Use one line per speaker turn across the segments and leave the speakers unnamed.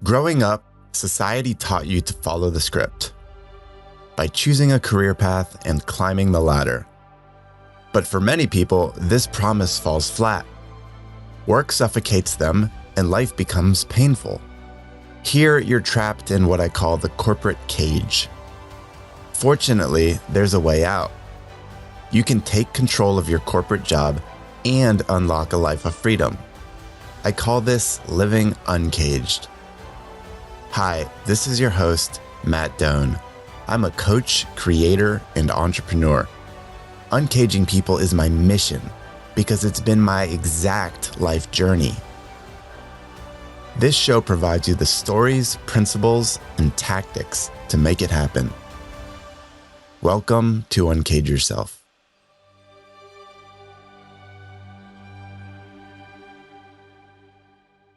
Growing up, society taught you to follow the script by choosing a career path and climbing the ladder. But for many people, this promise falls flat. Work suffocates them and life becomes painful. Here, you're trapped in what I call the corporate cage. Fortunately, there's a way out. You can take control of your corporate job and unlock a life of freedom. I call this living uncaged. Hi, this is your host, Matt Doan. I'm a coach, creator, and entrepreneur. Uncaging people is my mission because it's been my exact life journey. This show provides you the stories, principles, and tactics to make it happen. Welcome to Uncage Yourself.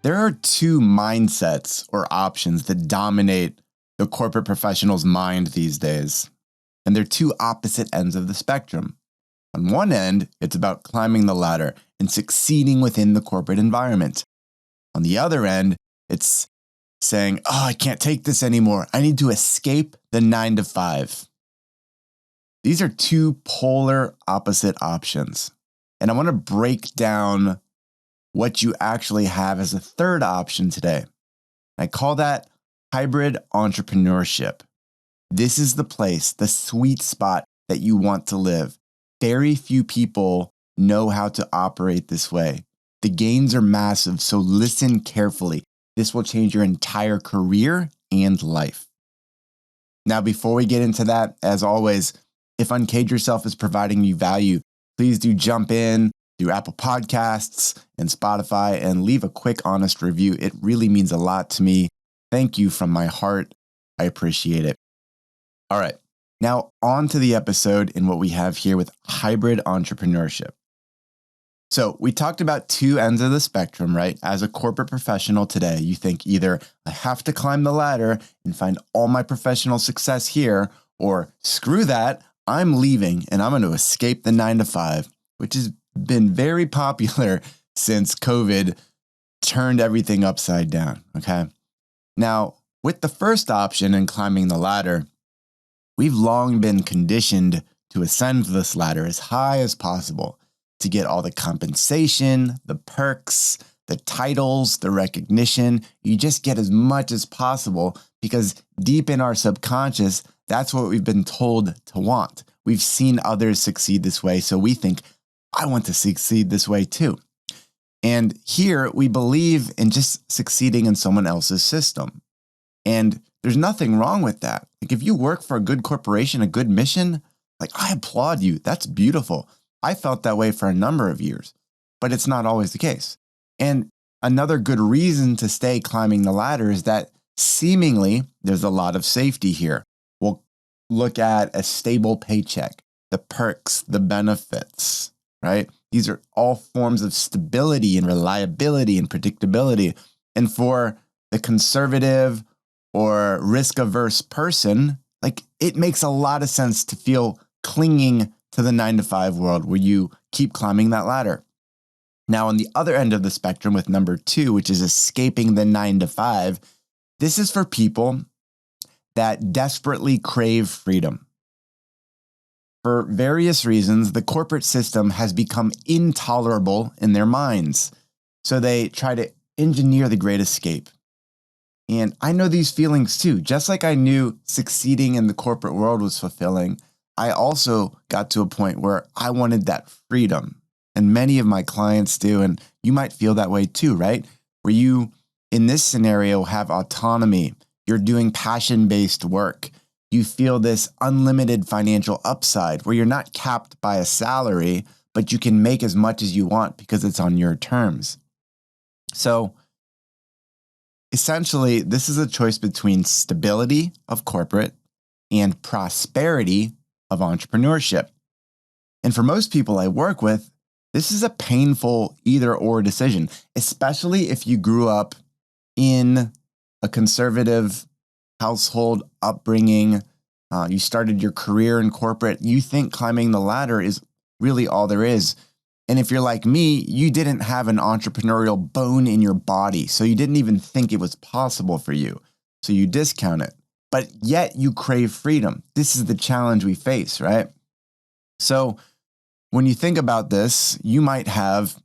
There are two mindsets or options that dominate the corporate professional's mind these days, and they're two opposite ends of the spectrum. On one end, it's about climbing the ladder and succeeding within the corporate environment. On the other end, it's saying, I can't take this anymore. I need to escape the 9-to-5. These are two polar opposite options, and I want to break down what you actually have as a third option today. I call that hybrid entrepreneurship. This is the place, the sweet spot that you want to live. Very few people know how to operate this way. The gains are massive, so listen carefully. This will change your entire career and life. Now, before we get into that, as always, if Uncage Yourself is providing you value, please do jump in through Apple Podcasts and Spotify and leave a quick, honest review. It really means a lot to me. Thank you from my heart. I appreciate it. All right, now on to the episode and what we have here with hybrid entrepreneurship. So we talked about two ends of the spectrum, right? As a corporate professional today, you think either I have to climb the ladder and find all my professional success here, or screw that, I'm leaving and I'm going to escape the 9-to-5, which has been very popular since COVID turned everything upside down, okay? Now, with the first option in climbing the ladder, we've long been conditioned to ascend this ladder as high as possible to get all the compensation, the perks, the titles, the recognition. You just get as much as possible because deep in our subconscious, that's what we've been told to want. We've seen others succeed this way, so we think, I want to succeed this way too. And here we believe in just succeeding in someone else's system. And there's nothing wrong with that. Like if you work for a good corporation, a good mission, like I applaud you. That's beautiful. I felt that way for a number of years, but it's not always the case. And another good reason to stay climbing the ladder is that seemingly there's a lot of safety here. We'll look at a stable paycheck, the perks, the benefits, right? These are all forms of stability and reliability and predictability. And for the conservative or risk-averse person, like it makes a lot of sense to feel clinging to the 9-to-5 world where you keep climbing that ladder. Now, on the other end of the spectrum with number two, which is escaping the 9-to-5, this is for people that desperately crave freedom. For various reasons, the corporate system has become intolerable in their minds. So they try to engineer the great escape. And I know these feelings too. Just like I knew succeeding in the corporate world was fulfilling, I also got to a point where I wanted that freedom. And many of my clients do. And you might feel that way too, right? Where you, in this scenario, have autonomy. You're doing passion-based work. You feel this unlimited financial upside where you're not capped by a salary, but you can make as much as you want because it's on your terms. So essentially, this is a choice between stability of corporate and prosperity of entrepreneurship. And for most people I work with, this is a painful either-or decision, especially if you grew up in a conservative household upbringing, you started your career in corporate, you think climbing the ladder is really all there is. And if you're like me, you didn't have an entrepreneurial bone in your body, so you didn't even think it was possible for you. So you discount it. But yet you crave freedom. This is the challenge we face, right? So when you think about this, you might have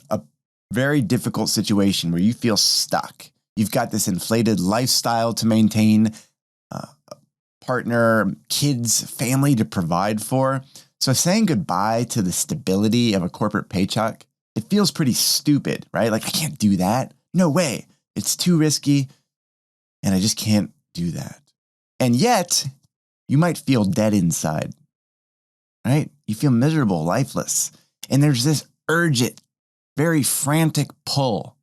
a very difficult situation where you feel stuck. You've got this inflated lifestyle to maintain, partner, kids, family to provide for. So saying goodbye to the stability of a corporate paycheck, it feels pretty stupid, right? Like, I can't do that. No way. It's too risky, and I just can't do that. And yet, you might feel dead inside, right? You feel miserable, lifeless. And there's this urgent, very frantic pull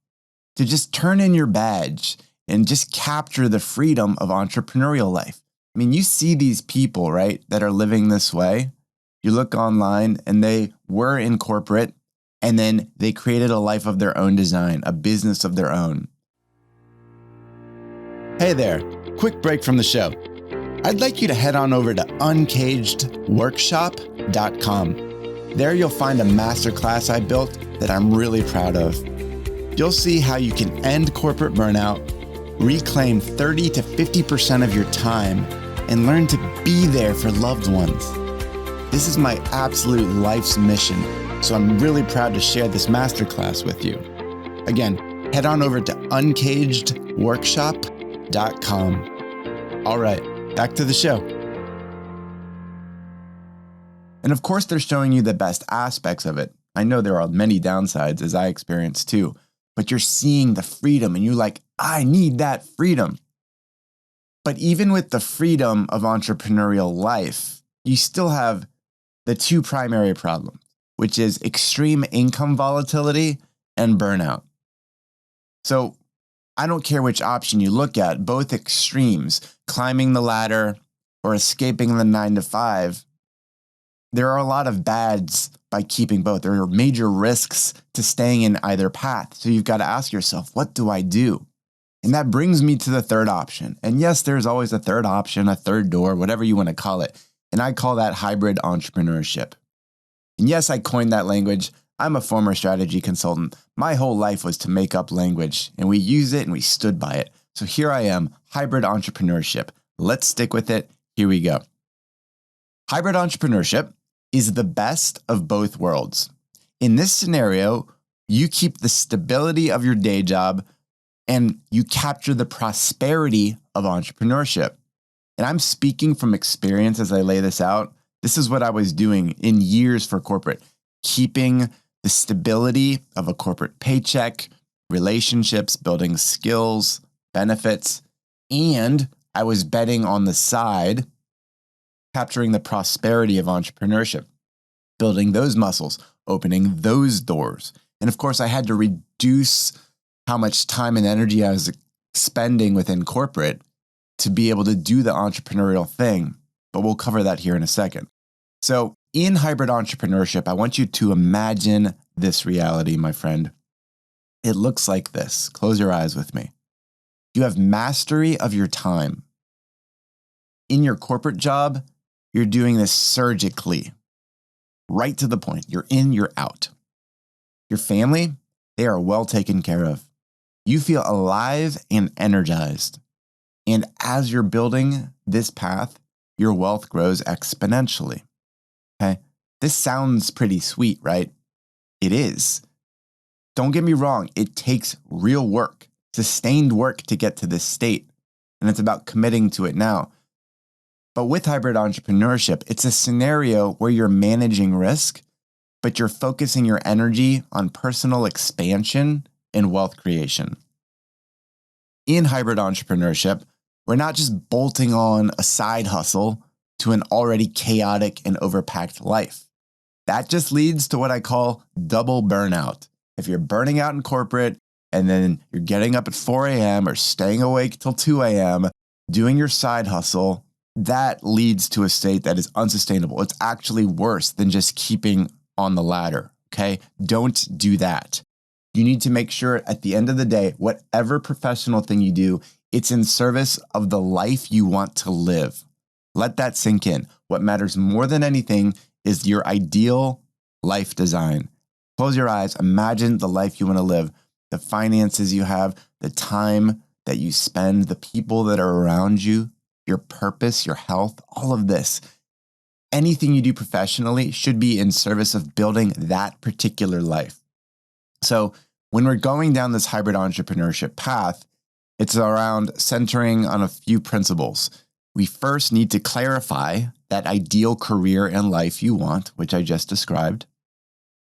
to just turn in your badge and just capture the freedom of entrepreneurial life. I mean, you see these people, right, that are living this way. You look online and they were in corporate and then they created a life of their own design, a business of their own. Hey there, quick break from the show. I'd like you to head on over to uncagedworkshop.com. There you'll find a masterclass I built that I'm really proud of. You'll see how you can end corporate burnout, reclaim 30 to 50% of your time, and learn to be there for loved ones. This is my absolute life's mission, so I'm really proud to share this masterclass with you. Again, head on over to uncagedworkshop.com. All right, back to the show. And of course, they're showing you the best aspects of it. I know there are many downsides, as I experienced too, but you're seeing the freedom and you're like, I need that freedom. But even with the freedom of entrepreneurial life, you still have the two primary problems, which is extreme income volatility and burnout. So I don't care which option you look at, both extremes, climbing the ladder or escaping the 9 to 5, there are a lot of bads by keeping both. There are major risks to staying in either path. So you've got to ask yourself, what do I do? And that brings me to the third option. And yes, there's always a third option, a third door, whatever you want to call it. And I call that hybrid entrepreneurship. And yes, I coined that language. I'm a former strategy consultant. My whole life was to make up language, and we use it and we stood by it. So here I am, hybrid entrepreneurship. Let's stick with it. Here we go. Hybrid entrepreneurship is the best of both worlds. In this scenario, you keep the stability of your day job and you capture the prosperity of entrepreneurship. And I'm speaking from experience as I lay this out. This is what I was doing in years for corporate, keeping the stability of a corporate paycheck, relationships, building skills, benefits, and I was betting on the side, capturing the prosperity of entrepreneurship, building those muscles, opening those doors. And of course, I had to reduce how much time and energy I was spending within corporate to be able to do the entrepreneurial thing. But we'll cover that here in a second. So in hybrid entrepreneurship, I want you to imagine this reality, my friend. It looks like this. Close your eyes with me. You have mastery of your time. In your corporate job, you're doing this surgically, right to the point. You're in, you're out. Your family, they are well taken care of. You feel alive and energized. And as you're building this path, your wealth grows exponentially. Okay? This sounds pretty sweet, right? It is. Don't get me wrong. It takes real work, sustained work to get to this state. And it's about committing to it now. But with hybrid entrepreneurship, it's a scenario where you're managing risk, but you're focusing your energy on personal expansion and wealth creation. In hybrid entrepreneurship, we're not just bolting on a side hustle to an already chaotic and overpacked life. That just leads to what I call double burnout. If you're burning out in corporate and then you're getting up at 4 a.m. or staying awake till 2 a.m., doing your side hustle, that leads to a state that is unsustainable. It's actually worse than just keeping on the ladder, okay? Don't do that. You need to make sure at the end of the day, whatever professional thing you do, it's in service of the life you want to live. Let that sink in. What matters more than anything is your ideal life design. Close your eyes. Imagine the life you want to live, the finances you have, the time that you spend, the people that are around you, your purpose, your health, all of this. Anything you do professionally should be in service of building that particular life. So when we're going down this hybrid entrepreneurship path, it's around centering on a few principles. We first need to clarify that ideal career and life you want, which I just described.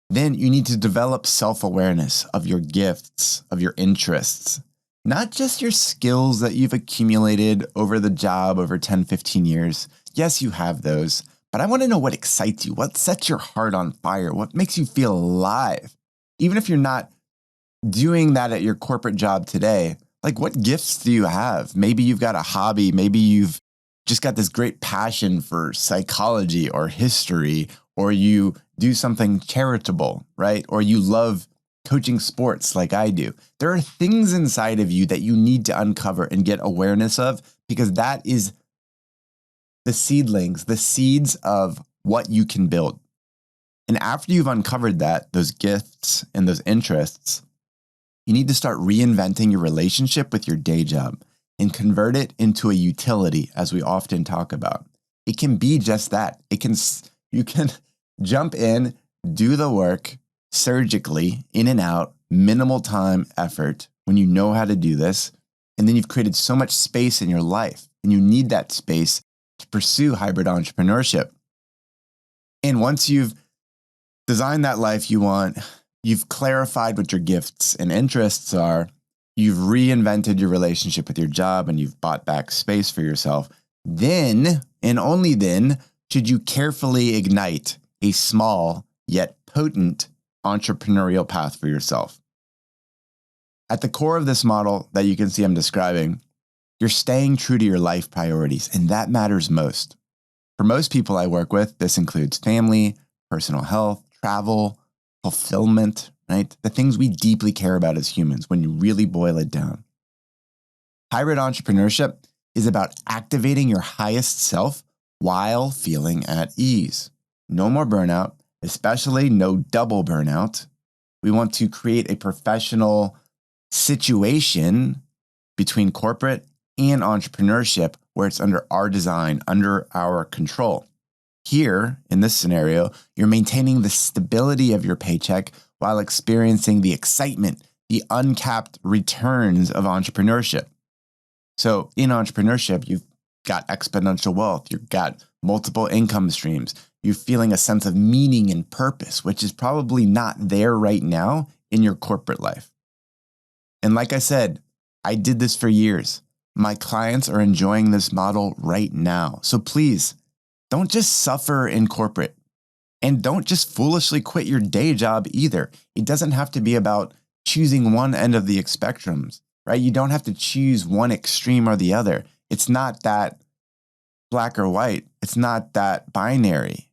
Then you need to develop self-awareness of your gifts, of your interests, not just your skills that you've accumulated over the job over 10, 15 years. Yes, you have those, but I want to know what excites you, what sets your heart on fire, what makes you feel alive. Even if you're not doing that at your corporate job today, like what gifts do you have? Maybe you've got a hobby. Maybe you've just got this great passion for psychology or history, or you do something charitable, right? Or you love coaching sports like I do. There are things inside of you that you need to uncover and get awareness of, because that is the seedlings, the seeds of what you can build. And after you've uncovered that, those gifts and those interests, you need to start reinventing your relationship with your day job and convert it into a utility, as we often talk about. It can be just that. You can jump in, do the work surgically, in and out, minimal time, effort, when you know how to do this. And then you've created so much space in your life, and you need that space to pursue hybrid entrepreneurship. And once you've designed that life you want, you've clarified what your gifts and interests are, you've reinvented your relationship with your job, and you've bought back space for yourself, then, and only then, should you carefully ignite a small yet potent entrepreneurial path for yourself. At the core of this model that you can see I'm describing, you're staying true to your life priorities, and that matters most. For most people I work with, this includes family, personal health, travel, fulfillment, right? The things we deeply care about as humans when you really boil it down. Hybrid entrepreneurship is about activating your highest self while feeling at ease. No more burnout, especially no double burnout. We want to create a professional situation between corporate and entrepreneurship where it's under our design, under our control. Here, in this scenario, you're maintaining the stability of your paycheck while experiencing the excitement, the uncapped returns of entrepreneurship. So in entrepreneurship, you've got exponential wealth, you've got multiple income streams, you're feeling a sense of meaning and purpose, which is probably not there right now in your corporate life. And like I said, I did this for years. My clients are enjoying this model right now. So please, don't just suffer in corporate, and don't just foolishly quit your day job either. It doesn't have to be about choosing one end of the spectrums, right? You don't have to choose one extreme or the other. It's not that black or white. It's not that binary.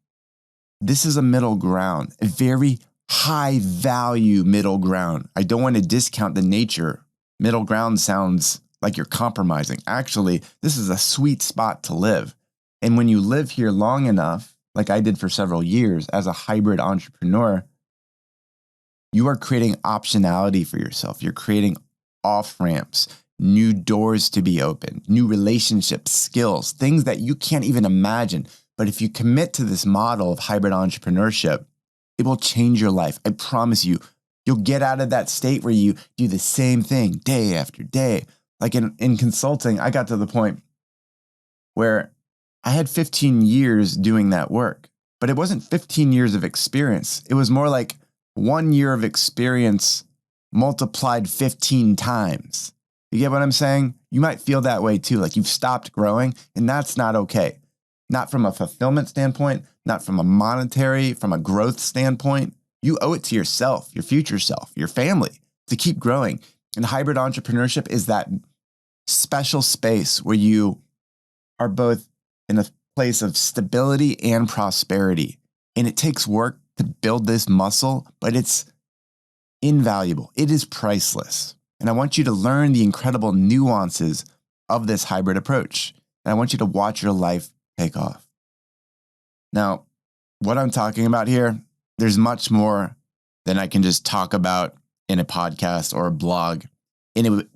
This is a middle ground, a very high value middle ground. I don't want to discount the nature. Middle ground sounds like you're compromising. Actually, this is a sweet spot to live. And when you live here long enough, like I did for several years as a hybrid entrepreneur, you are creating optionality for yourself. You're creating off-ramps, new doors to be opened, new relationships, skills, things that you can't even imagine. But if you commit to this model of hybrid entrepreneurship, it will change your life. I promise you, you'll get out of that state where you do the same thing day after day. Like in consulting, I got to the point where I had 15 years doing that work, but it wasn't 15 years of experience. It was more like 1 year of experience multiplied 15 times. You get what I'm saying? You might feel that way too, like you've stopped growing, and that's not okay. Not from a fulfillment standpoint, not from a monetary, from a growth standpoint. You owe it to yourself, your future self, your family to keep growing. And hybrid entrepreneurship is that special space where you are both in a place of stability and prosperity. And it takes work to build this muscle, but it's invaluable. It is priceless. And I want you to learn the incredible nuances of this hybrid approach. And I want you to watch your life take off. Now, what I'm talking about here, there's much more than I can just talk about in a podcast or a blog. And it would,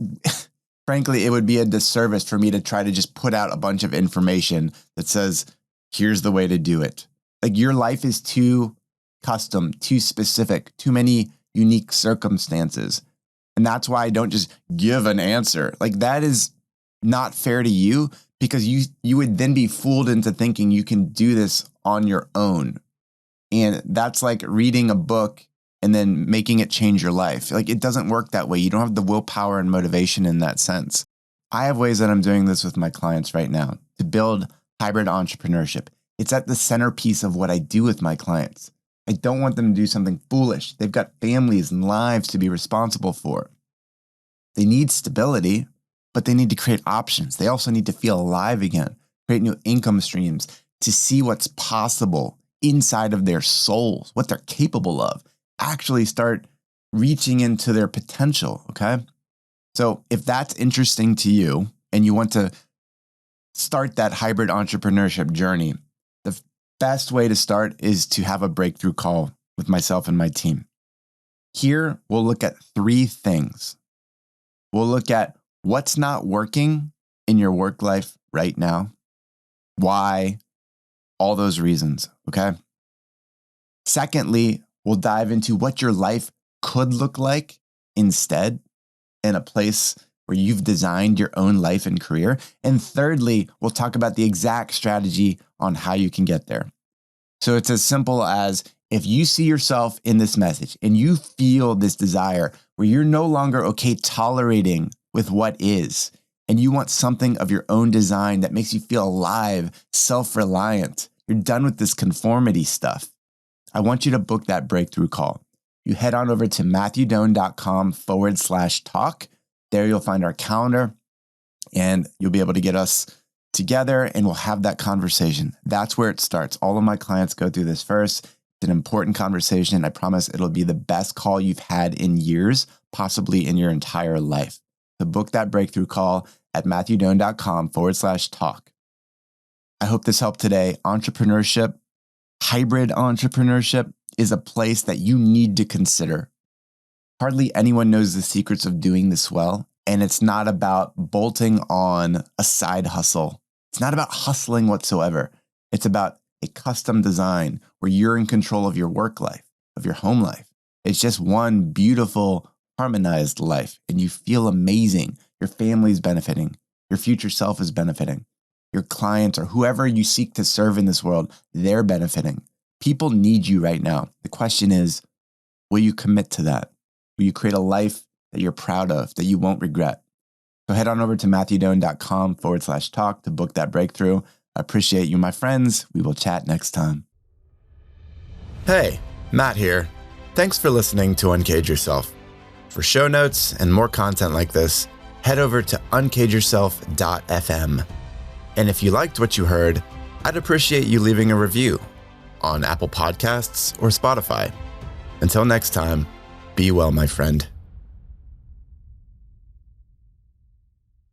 frankly, it would be a disservice for me to try to just put out a bunch of information that says, here's the way to do it. Like, your life is too custom, too specific, too many unique circumstances. And that's why I don't just give an answer. Like, that is not fair to you, because you would then be fooled into thinking you can do this on your own. And that's like reading a book and then making it change your life. Like, it doesn't work that way. You don't have the willpower and motivation in that sense. I have ways that I'm doing this with my clients right now to build hybrid entrepreneurship. It's at the centerpiece of what I do with my clients. I don't want them to do something foolish. They've got families and lives to be responsible for. They need stability, but they need to create options. They also need to feel alive again, create new income streams, to see what's possible inside of their souls, what they're capable of, actually start reaching into their potential, okay? So if that's interesting to you and you want to start that hybrid entrepreneurship journey, the best way to start is to have a breakthrough call with myself and my team. Here, we'll look at 3 things. We'll look at what's not working in your work life right now, why, all those reasons, okay? Secondly, we'll dive into what your life could look like instead, in a place where you've designed your own life and career. And thirdly, we'll talk about the exact strategy on how you can get there. So it's as simple as, if you see yourself in this message and you feel this desire where you're no longer okay tolerating with what is, and you want something of your own design that makes you feel alive, self-reliant, you're done with this conformity stuff, I want you to book that breakthrough call. You head on over to matthewdoan.com/talk. There you'll find our calendar, and you'll be able to get us together, and we'll have that conversation. That's where it starts. All of my clients go through this first. It's an important conversation. I promise it'll be the best call you've had in years, possibly in your entire life. So book that breakthrough call at matthewdoan.com/talk. I hope this helped today. Entrepreneurship, hybrid entrepreneurship, is a place that you need to consider. Hardly anyone knows the secrets of doing this well, and it's not about bolting on a side hustle. It's not about hustling whatsoever. It's about a custom design where you're in control of your work life, of your home life. It's just one beautiful, harmonized life, and you feel amazing. Your family's benefiting. Your future self is benefiting. Your clients, or whoever you seek to serve in this world, they're benefiting. People need you right now. The question is, will you commit to that? Will you create a life that you're proud of, that you won't regret? So head on over to matthewdoan.com/talk to book that breakthrough. I appreciate you, my friends. We will chat next time. Hey, Matt here. Thanks for listening to Uncage Yourself. For show notes and more content like this, head over to uncageyourself.fm. And if you liked what you heard, I'd appreciate you leaving a review on Apple Podcasts or Spotify. Until next time, be well, my friend.